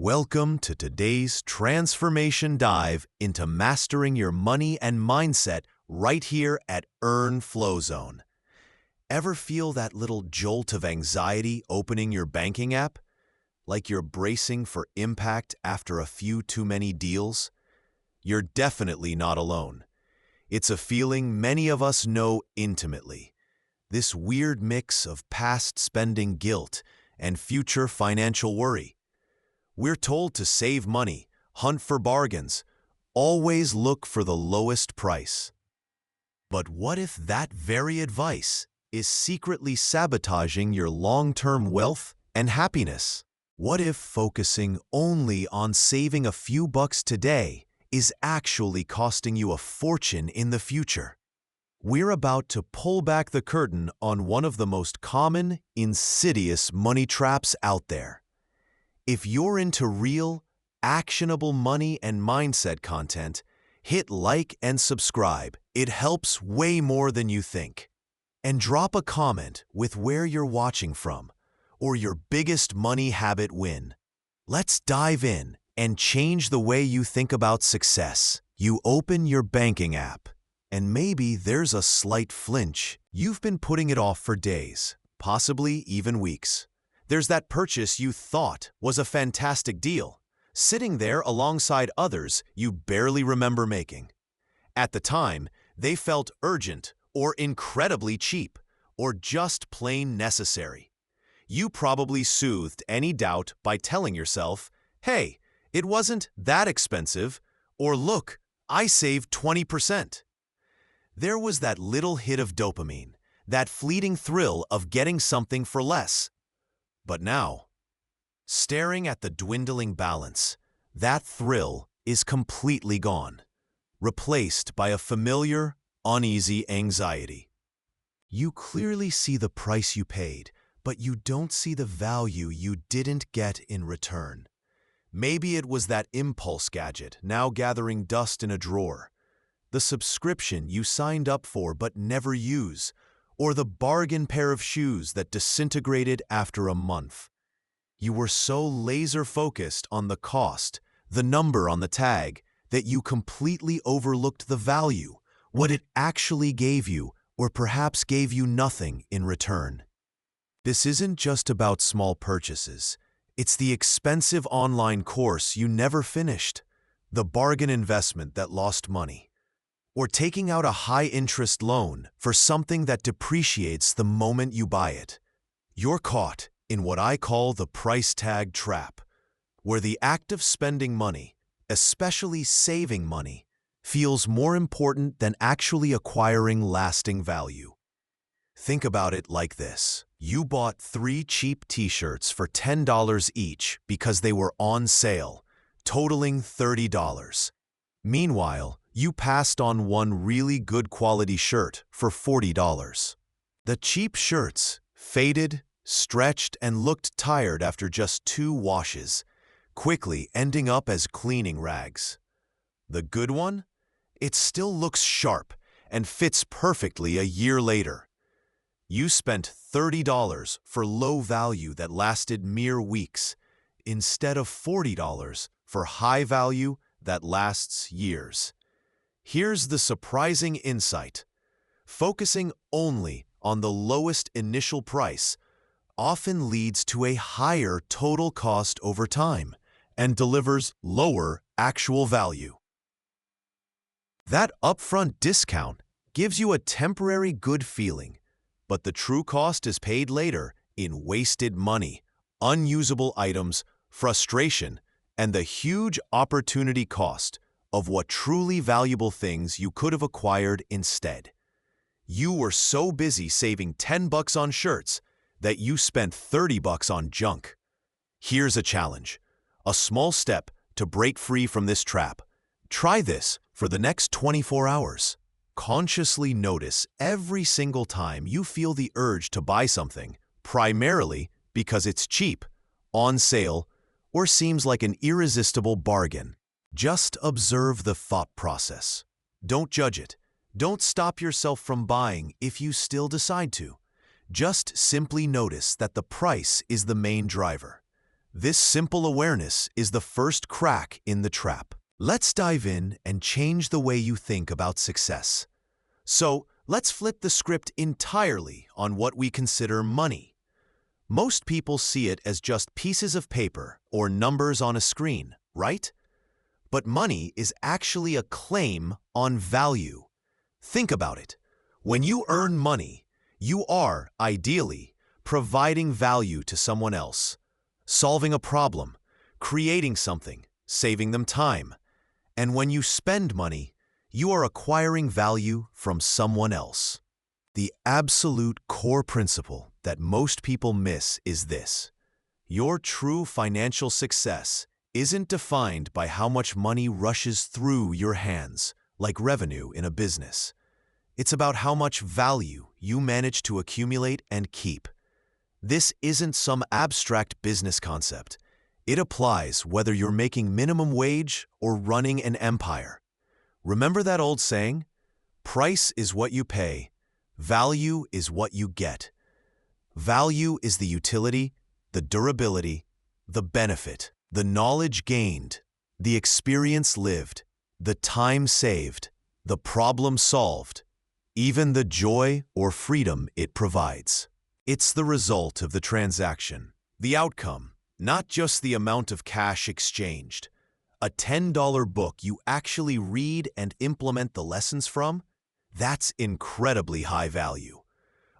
Welcome to today's transformation dive into mastering your money and mindset right here at Earn Flow Zone. Ever feel that little jolt of anxiety opening your banking app? Like you're bracing for impact after a few too many deals? You're definitely not alone. It's a feeling many of us know intimately. This weird mix of past spending guilt and future financial worry. We're told to save money, hunt for bargains, always look for the lowest price. But what if that very advice is secretly sabotaging your long-term wealth and happiness? What if focusing only on saving a few bucks today is actually costing you a fortune in the future? We're about to pull back the curtain on one of the most common, insidious money traps out there. If you're into real, actionable money and mindset content, hit like and subscribe. It helps way more than you think. And drop a comment with where you're watching from or your biggest money habit win. Let's dive in and change the way you think about success. You open your banking app, and maybe there's a slight flinch. You've been putting it off for days, possibly even weeks. There's that purchase you thought was a fantastic deal, sitting there alongside others you barely remember making. At the time, they felt urgent or incredibly cheap or just plain necessary. You probably soothed any doubt by telling yourself, "Hey, it wasn't that expensive," or "Look, I saved 20%. There was that little hit of dopamine, that fleeting thrill of getting something for less. But now, staring at the dwindling balance, that thrill is completely gone, replaced by a familiar, uneasy anxiety. You clearly see the price you paid, but you don't see the value you didn't get in return. Maybe it was that impulse gadget now gathering dust in a drawer, the subscription you signed up for but never use, or the bargain pair of shoes that disintegrated after a month. You were so laser-focused on the cost, the number on the tag, that you completely overlooked the value, what it actually gave you, or perhaps gave you nothing in return. This isn't just about small purchases. It's the expensive online course you never finished, the bargain investment that lost money, or taking out a high-interest loan for something that depreciates the moment you buy it. You're caught in what I call the price tag trap, where the act of spending money, especially saving money, feels more important than actually acquiring lasting value. Think about it like this. You bought 3 cheap t-shirts for $10 each because they were on sale, totaling $30. Meanwhile, you passed on one really good quality shirt for $40. The cheap shirts faded, stretched, and looked tired after just 2 washes, quickly ending up as cleaning rags. The good one? It still looks sharp and fits perfectly a year later. You spent $30 for low value that lasted mere weeks, instead of $40 for high value that lasts years. Here's the surprising insight. Focusing only on the lowest initial price often leads to a higher total cost over time and delivers lower actual value. That upfront discount gives you a temporary good feeling, but the true cost is paid later in wasted money, unusable items, frustration, and the huge opportunity cost of what truly valuable things you could have acquired instead. You were so busy saving $10 on shirts that you spent $30 on junk. Here's a challenge, a small step to break free from this trap. Try this for the next 24 hours. Consciously notice every single time you feel the urge to buy something, primarily because it's cheap, on sale, or seems like an irresistible bargain. Just observe the thought process. Don't judge it. Don't stop yourself from buying if you still decide to. Just simply notice that the price is the main driver. This simple awareness is the first crack in the trap. Let's dive in and change the way you think about success. So, let's flip the script entirely on what we consider money. Most people see it as just pieces of paper or numbers on a screen, right? But money is actually a claim on value. Think about it. When you earn money, you are, ideally, providing value to someone else, solving a problem, creating something, saving them time. And when you spend money, you are acquiring value from someone else. The absolute core principle that most people miss is this: your true financial success isn't defined by how much money rushes through your hands, like revenue in a business. It's about how much value you manage to accumulate and keep. This isn't some abstract business concept. It applies whether you're making minimum wage or running an empire. Remember that old saying? Price is what you pay. Value is what you get. Value is the utility, the durability, the benefit, the knowledge gained, the experience lived, the time saved, the problem solved, even the joy or freedom it provides. It's the result of the transaction, the outcome, not just the amount of cash exchanged. A $10 book you actually read and implement the lessons from? That's incredibly high value.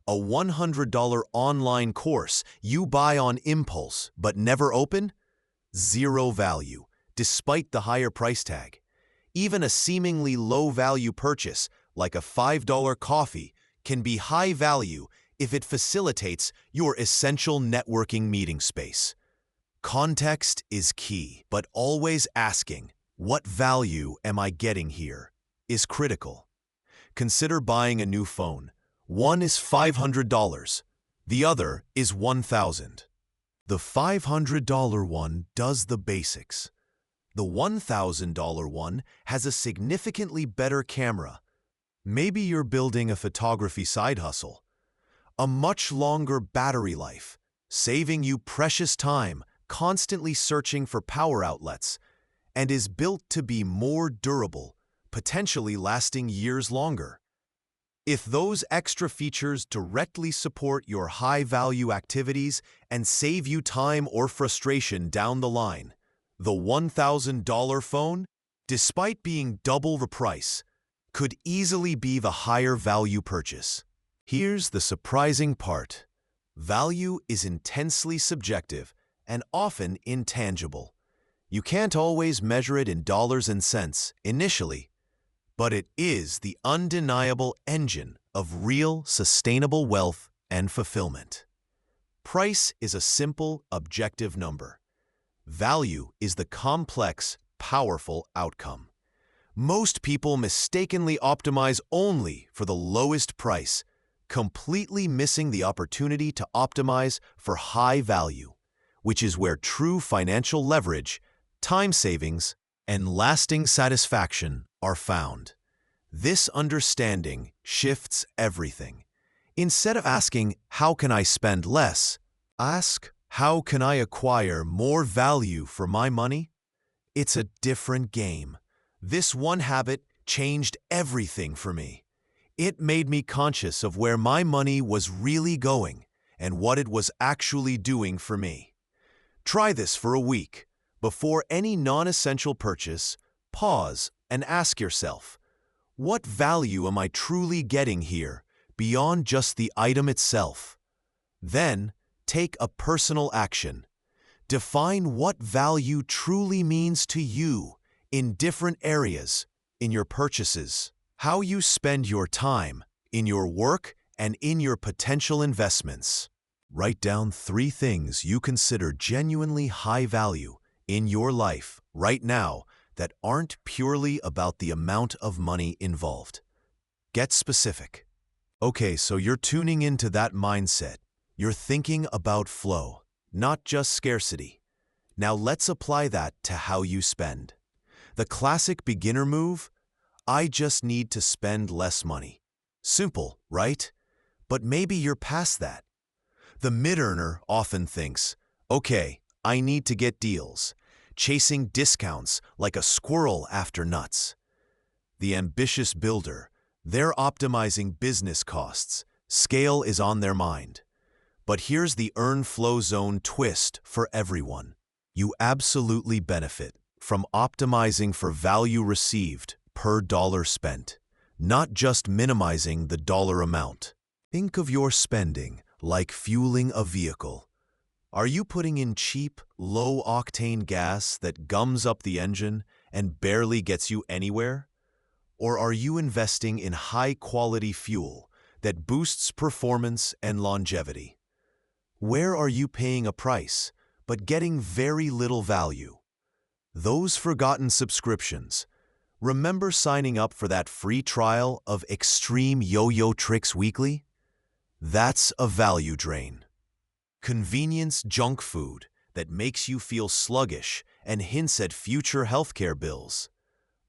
A $100 online course you buy on impulse but never open? Zero value, despite the higher price tag. Even a seemingly low-value purchase, like a $5 coffee, can be high value if it facilitates your essential networking meeting space. Context is key, but always asking, "What value am I getting here?" is critical. Consider buying a new phone. One is $500, the other is $1,000. The $500 one does the basics. The $1,000 one has a significantly better camera. Maybe you're building a photography side hustle. A much longer battery life, saving you precious time, constantly searching for power outlets, and is built to be more durable, potentially lasting years longer. If those extra features directly support your high-value activities and save you time or frustration down the line, the $1,000 phone, despite being double the price, could easily be the higher value purchase. Here's the surprising part. Value is intensely subjective and often intangible. You can't always measure it in dollars and cents initially, but it is the undeniable engine of real, sustainable wealth and fulfillment. Price is a simple, objective number. Value is the complex, powerful outcome. Most people mistakenly optimize only for the lowest price, completely missing the opportunity to optimize for high value, which is where true financial leverage, time savings, and lasting satisfaction are found. This understanding shifts everything. Instead of asking, "How can I spend less?" ask, "How can I acquire more value for my money?" It's a different game. This one habit changed everything for me. It made me conscious of where my money was really going and what it was actually doing for me. Try this for a week. Before any non-essential purchase, pause and ask yourself, what value am I truly getting here beyond just the item itself? Then, take a personal action. Define what value truly means to you in different areas, in your purchases, how you spend your time, in your work, and in your potential investments. Write down 3 things you consider genuinely high value in your life right now that aren't purely about the amount of money involved. Get specific. Okay, so you're tuning into that mindset. You're thinking about flow, not just scarcity. Now let's apply that to how you spend. The classic beginner move: I just need to spend less money. Simple, right? But maybe you're past that. The mid-earner often thinks, okay, I need to get deals, chasing discounts like a squirrel after nuts. The ambitious builder, they're optimizing business costs. Scale is on their mind. But here's the Earn Flow Zone twist for everyone. You absolutely benefit from optimizing for value received per dollar spent, not just minimizing the dollar amount. Think of your spending like fueling a vehicle. Are you putting in cheap, low-octane gas that gums up the engine and barely gets you anywhere? Or are you investing in high-quality fuel that boosts performance and longevity? Where are you paying a price but getting very little value? Those forgotten subscriptions. Remember signing up for that free trial of Extreme Yo-Yo Tricks Weekly? That's a value drain. Convenience junk food that makes you feel sluggish and hints at future healthcare bills.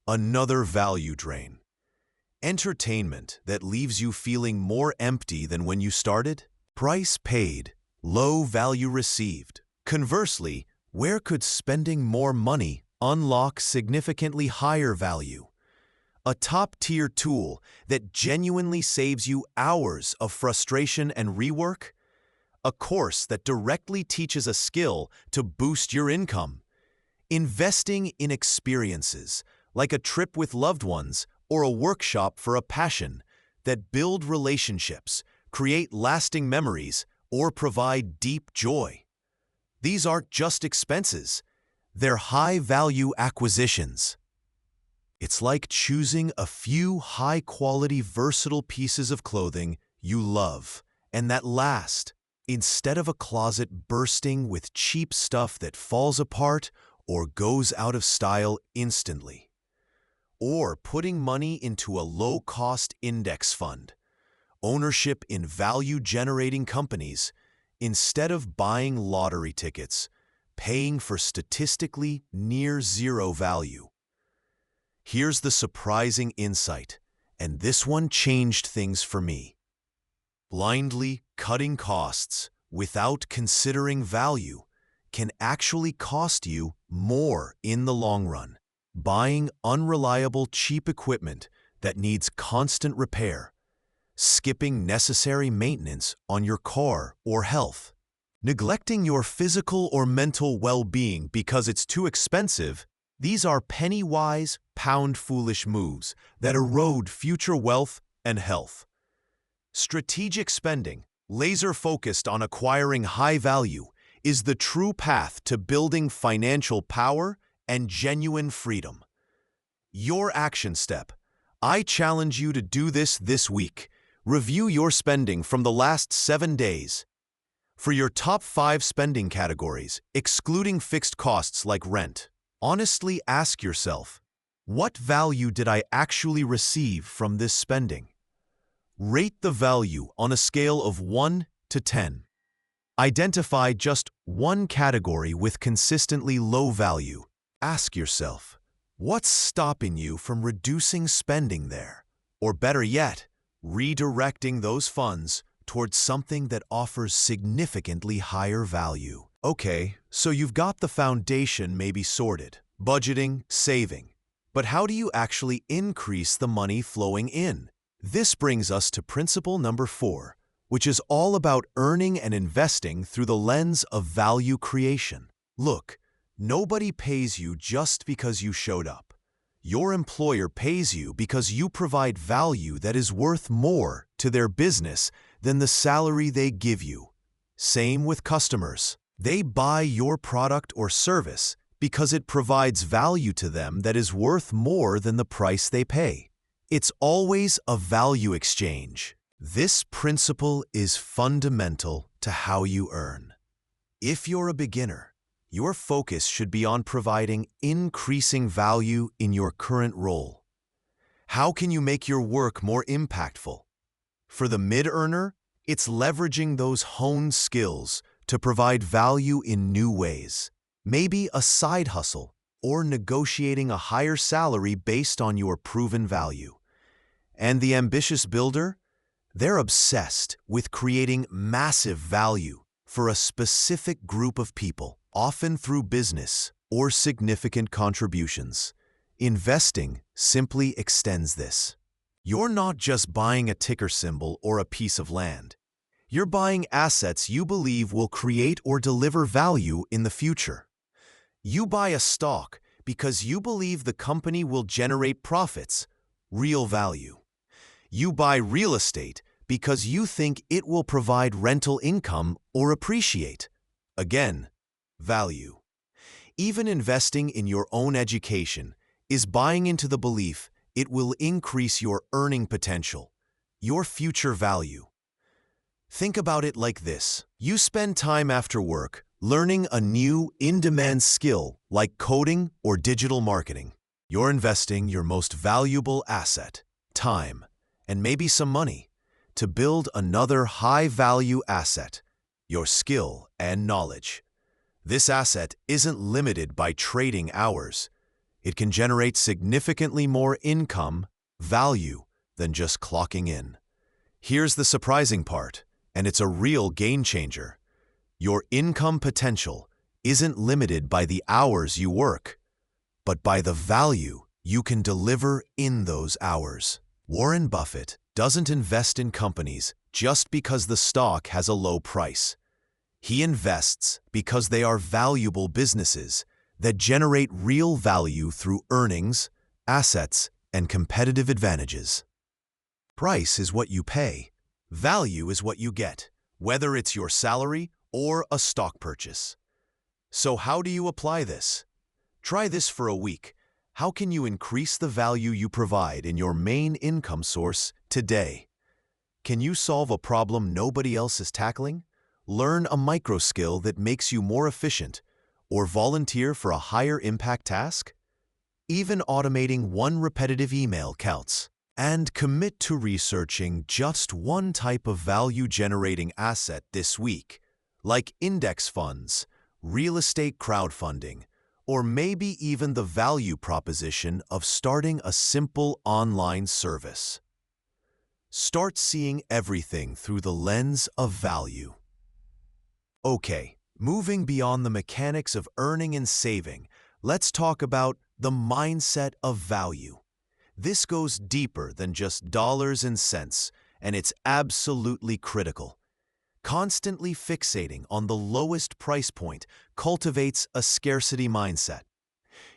Another value drain. Entertainment that leaves you feeling more empty than when you started. Price paid, low value received. Conversely, where could spending more money unlock significantly higher value? A top-tier tool that genuinely saves you hours of frustration and rework? A course that directly teaches a skill to boost your income? Investing in experiences, like a trip with loved ones or a workshop for a passion, that build relationships, create lasting memories, or provide deep joy. These aren't just expenses, they're high-value acquisitions. It's like choosing a few high-quality, versatile pieces of clothing you love and that last, instead of a closet bursting with cheap stuff that falls apart or goes out of style instantly. Or putting money into a low-cost index fund, ownership in value-generating companies, instead of buying lottery tickets, paying for statistically near-zero value. Here's the surprising insight, and this one changed things for me. Blindly cutting costs without considering value can actually cost you more in the long run. Buying unreliable, cheap equipment that needs constant repair, skipping necessary maintenance on your car or health, neglecting your physical or mental well-being because it's too expensive. These are penny-wise, pound-foolish moves that erode future wealth and health. Strategic spending, laser-focused on acquiring high value, is the true path to building financial power and genuine freedom. Your action step. I challenge you to do this week. Review your spending from the last 7 days. For your top 5 spending categories, excluding fixed costs like rent, honestly ask yourself, what value did I actually receive from this spending? Rate the value on a scale of 1 to 10. Identify just one category with consistently low value. Ask yourself, what's stopping you from reducing spending there? Or better yet, redirecting those funds towards something that offers significantly higher value. Okay, so you've got the foundation maybe sorted, budgeting, saving. But how do you actually increase the money flowing in? This brings us to principle number 4, which is all about earning and investing through the lens of value creation. Look, nobody pays you just because you showed up. Your employer pays you because you provide value that is worth more to their business than the salary they give you. Same with customers. They buy your product or service because it provides value to them that is worth more than the price they pay. It's always a value exchange. This principle is fundamental to how you earn. If you're a beginner, your focus should be on providing increasing value in your current role. How can you make your work more impactful? For the mid-earner, it's leveraging those honed skills to provide value in new ways. Maybe a side hustle or negotiating a higher salary based on your proven value. And the ambitious builder? They're obsessed with creating massive value for a specific group of people, often through business or significant contributions. Investing simply extends this. You're not just buying a ticker symbol or a piece of land. You're buying assets you believe will create or deliver value in the future. You buy a stock because you believe the company will generate profits, real value. You buy real estate because you think it will provide rental income or appreciate, again, value. Even investing in your own education is buying into the belief it will increase your earning potential, your future value. Think about it like this. You spend time after work learning a new, in-demand skill like coding or digital marketing. You're investing your most valuable asset, time, and maybe some money, to build another high-value asset, your skill and knowledge. This asset isn't limited by trading hours. It can generate significantly more income, value, than just clocking in. Here's the surprising part, and it's a real game changer. Your income potential isn't limited by the hours you work, but by the value you can deliver in those hours. Warren Buffett doesn't invest in companies just because the stock has a low price. He invests because they are valuable businesses that generate real value through earnings, assets, and competitive advantages. Price is what you pay. Value is what you get, whether it's your salary or a stock purchase. So how do you apply this? Try this for a week. How can you increase the value you provide in your main income source today? Can you solve a problem nobody else is tackling? Learn a micro skill that makes you more efficient, or volunteer for a higher impact task? Even automating one repetitive email counts. And commit to researching just one type of value-generating asset this week, like index funds, real estate crowdfunding, or maybe even the value proposition of starting a simple online service. Start seeing everything through the lens of value. Okay, moving beyond the mechanics of earning and saving, let's talk about the mindset of value. This goes deeper than just dollars and cents, and it's absolutely critical. Constantly fixating on the lowest price point cultivates a scarcity mindset.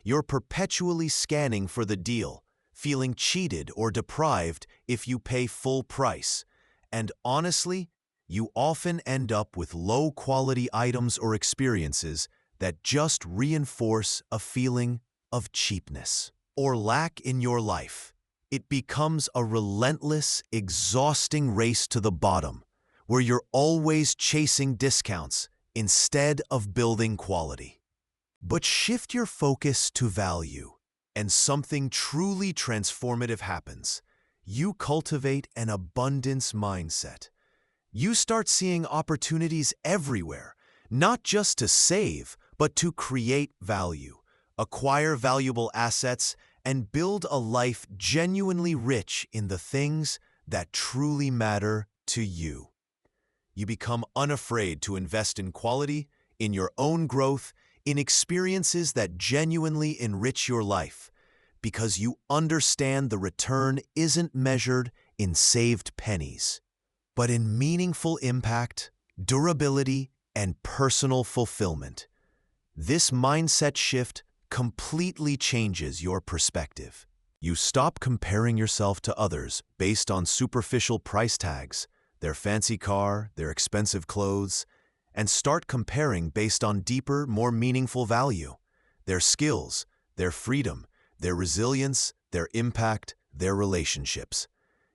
You're perpetually scanning for the deal, feeling cheated or deprived if you pay full price, and honestly, you often end up with low-quality items or experiences that just reinforce a feeling of cheapness or lack in your life. It becomes a relentless, exhausting race to the bottom, where you're always chasing discounts instead of building quality. But shift your focus to value, and something truly transformative happens. You cultivate an abundance mindset. You start seeing opportunities everywhere, not just to save, but to create value, acquire valuable assets, and build a life genuinely rich in the things that truly matter to you. You become unafraid to invest in quality, in your own growth, in experiences that genuinely enrich your life, because you understand the return isn't measured in saved pennies, but in meaningful impact, durability, and personal fulfillment. This mindset shift completely changes your perspective. You stop comparing yourself to others based on superficial price tags, their fancy car, their expensive clothes, and start comparing based on deeper, more meaningful value, their skills, their freedom, their resilience, their impact, their relationships.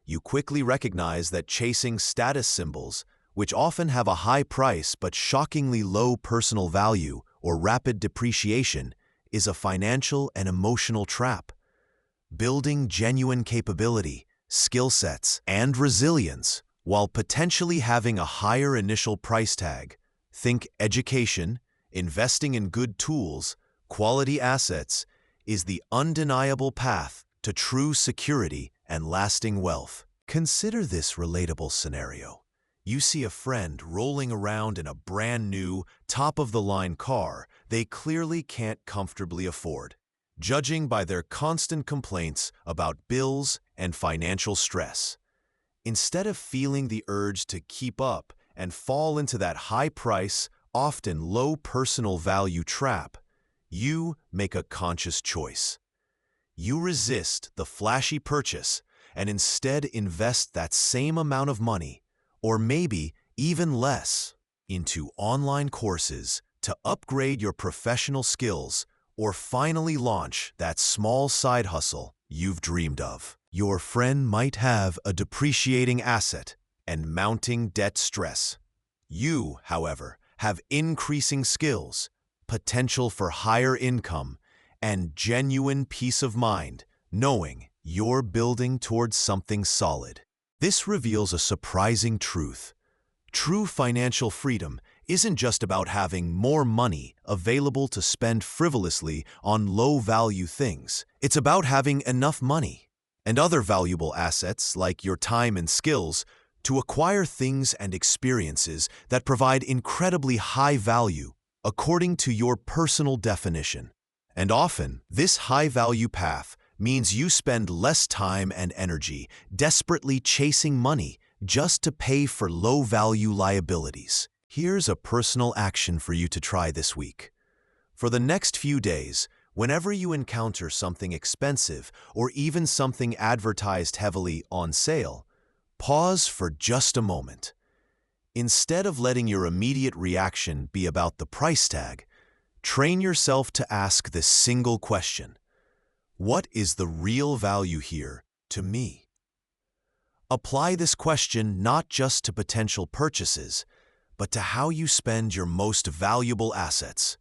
You quickly recognize that chasing status symbols, which often have a high price but shockingly low personal value or rapid depreciation, is a financial and emotional trap. Building genuine capability, skill sets, and resilience while potentially having a higher initial price tag, think education, investing in good tools, quality assets, is the undeniable path to true security and lasting wealth. Consider this relatable scenario. You see a friend rolling around in a brand new, top-of-the-line car they clearly can't comfortably afford, judging by their constant complaints about bills and financial stress. Instead of feeling the urge to keep up and fall into that high-price, often low personal value trap, you make a conscious choice. You resist the flashy purchase and instead invest that same amount of money, or maybe even less, into online courses to upgrade your professional skills or finally launch that small side hustle you've dreamed of. Your friend might have a depreciating asset and mounting debt stress. You, however, have increasing skills, potential for higher income, and genuine peace of mind, knowing you're building towards something solid. This reveals a surprising truth. True financial freedom isn't just about having more money available to spend frivolously on low-value things. It's about having enough money and other valuable assets like your time and skills to acquire things and experiences that provide incredibly high value according to your personal definition. And often, this high-value path means you spend less time and energy desperately chasing money just to pay for low-value liabilities. Here's a personal action for you to try this week. For the next few days, whenever you encounter something expensive or even something advertised heavily on sale, pause for just a moment. Instead of letting your immediate reaction be about the price tag, train yourself to ask this single question: what is the real value here to me? Apply this question not just to potential purchases, but to how you spend your most valuable assets,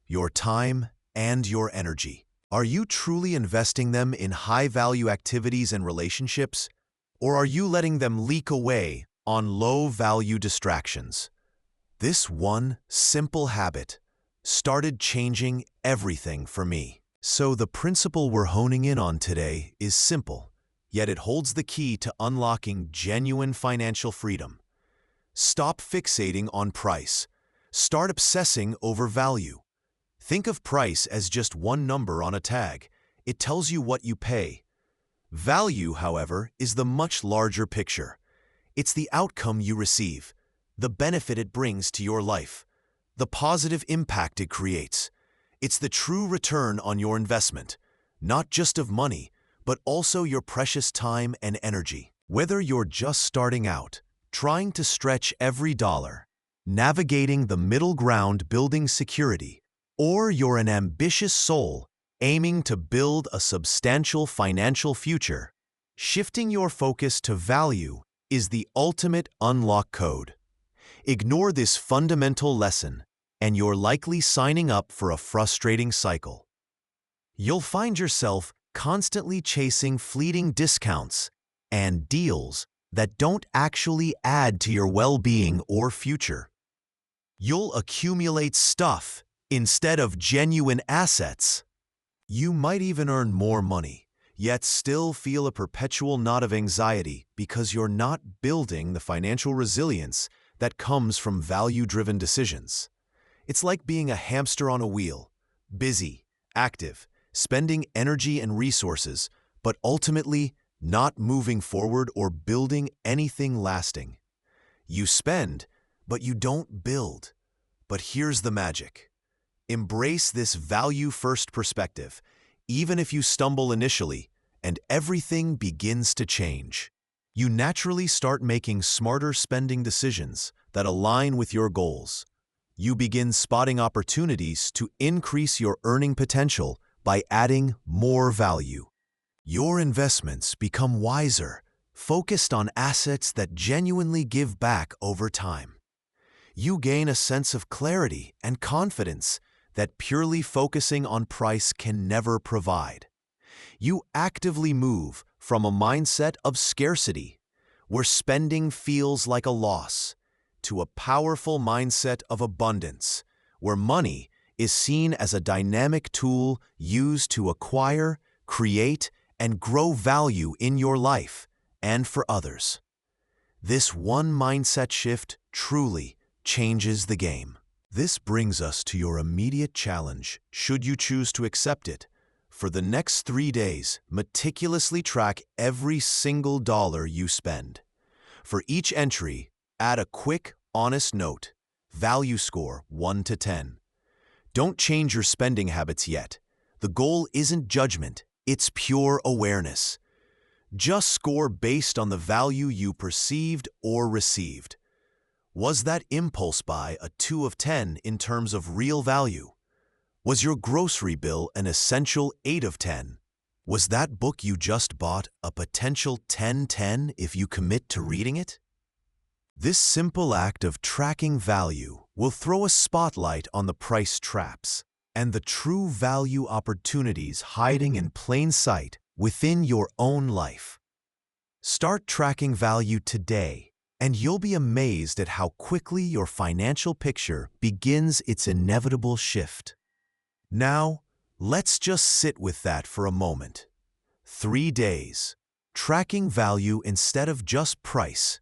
your time and your energy. Are you truly investing them in high-value activities and relationships, or are you letting them leak away on low-value distractions? This one simple habit started changing everything for me. So the principle we're honing in on today is simple, yet it holds the key to unlocking genuine financial freedom. Stop fixating on price. Start obsessing over value. Think of price as just one number on a tag. It tells you what you pay. Value, however, is the much larger picture. It's the outcome you receive, the benefit it brings to your life, the positive impact it creates. It's the true return on your investment, not just of money, but also your precious time and energy. Whether you're just starting out, trying to stretch every dollar, navigating the middle ground building security, or you're an ambitious soul aiming to build a substantial financial future, shifting your focus to value is the ultimate unlock code. Ignore this fundamental lesson, and you're likely signing up for a frustrating cycle. You'll find yourself constantly chasing fleeting discounts and deals that don't actually add to your well-being or future. You'll accumulate stuff instead of genuine assets. You might even earn more money, yet still feel a perpetual knot of anxiety because you're not building the financial resilience that comes from value-driven decisions. It's like being a hamster on a wheel, busy, active, spending energy and resources, but ultimately not moving forward or building anything lasting. You spend, but you don't build. But here's the magic. Embrace this value-first perspective, even if you stumble initially, and everything begins to change. You naturally start making smarter spending decisions that align with your goals. You begin spotting opportunities to increase your earning potential by adding more value. Your investments become wiser, focused on assets that genuinely give back over time. You gain a sense of clarity and confidence that purely focusing on price can never provide. You actively move from a mindset of scarcity, where spending feels like a loss, to a powerful mindset of abundance, where money is seen as a dynamic tool used to acquire, create, and grow value in your life and for others. This one mindset shift truly changes the game. This brings us to your immediate challenge, should you choose to accept it. For the next 3 days, meticulously track every single dollar you spend. For each entry, add a quick, honest note. Value score 1 to 10. Don't change your spending habits yet. The goal isn't judgment, it's pure awareness. Just score based on the value you perceived or received. Was that impulse buy a 2 of 10 in terms of real value? Was your grocery bill an essential 8 of 10? Was that book you just bought a potential 10/10 if you commit to reading it? This simple act of tracking value will throw a spotlight on the price traps and the true value opportunities hiding in plain sight within your own life. Start tracking value today, and you'll be amazed at how quickly your financial picture begins its inevitable shift. Now, let's just sit with that for a moment. 3 days, tracking value instead of just price.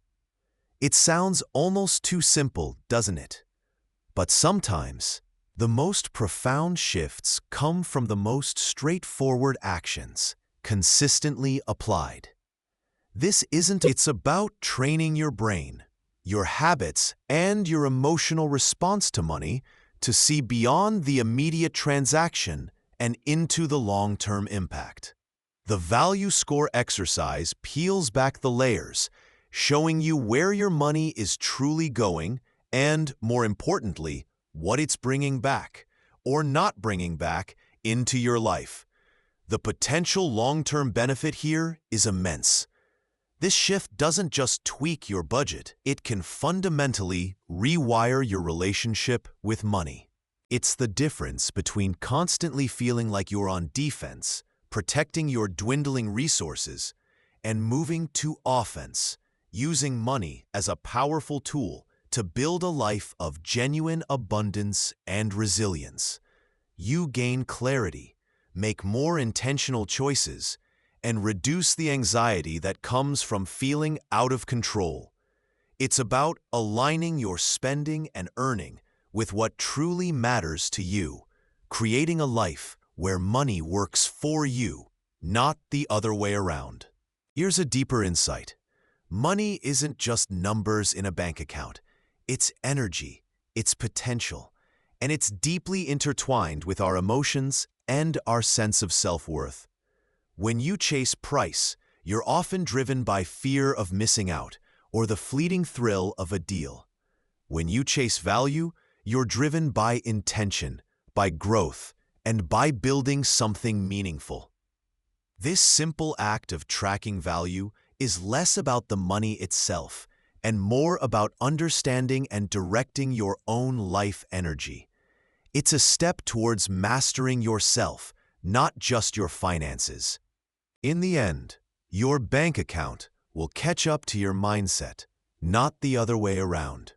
It sounds almost too simple, doesn't it? But sometimes, the most profound shifts come from the most straightforward actions, consistently applied. It's about training your brain, your habits, and your emotional response to money to see beyond the immediate transaction and into the long-term impact. The value score exercise peels back the layers, showing you where your money is truly going and, more importantly, what it's bringing back, or not bringing back, into your life. The potential long-term benefit here is immense. This shift doesn't just tweak your budget, it can fundamentally rewire your relationship with money. It's the difference between constantly feeling like you're on defense, protecting your dwindling resources, and moving to offense, using money as a powerful tool to build a life of genuine abundance and resilience. You gain clarity, make more intentional choices, and reduce the anxiety that comes from feeling out of control. It's about aligning your spending and earning with what truly matters to you, creating a life where money works for you, not the other way around. Here's a deeper insight. Money isn't just numbers in a bank account. It's energy, it's potential, and it's deeply intertwined with our emotions and our sense of self-worth. When you chase price, you're often driven by fear of missing out or the fleeting thrill of a deal. When you chase value, you're driven by intention, by growth, and by building something meaningful. This simple act of tracking value is less about the money itself and more about understanding and directing your own life energy. It's a step towards mastering yourself, not just your finances. In the end, your bank account will catch up to your mindset, not the other way around.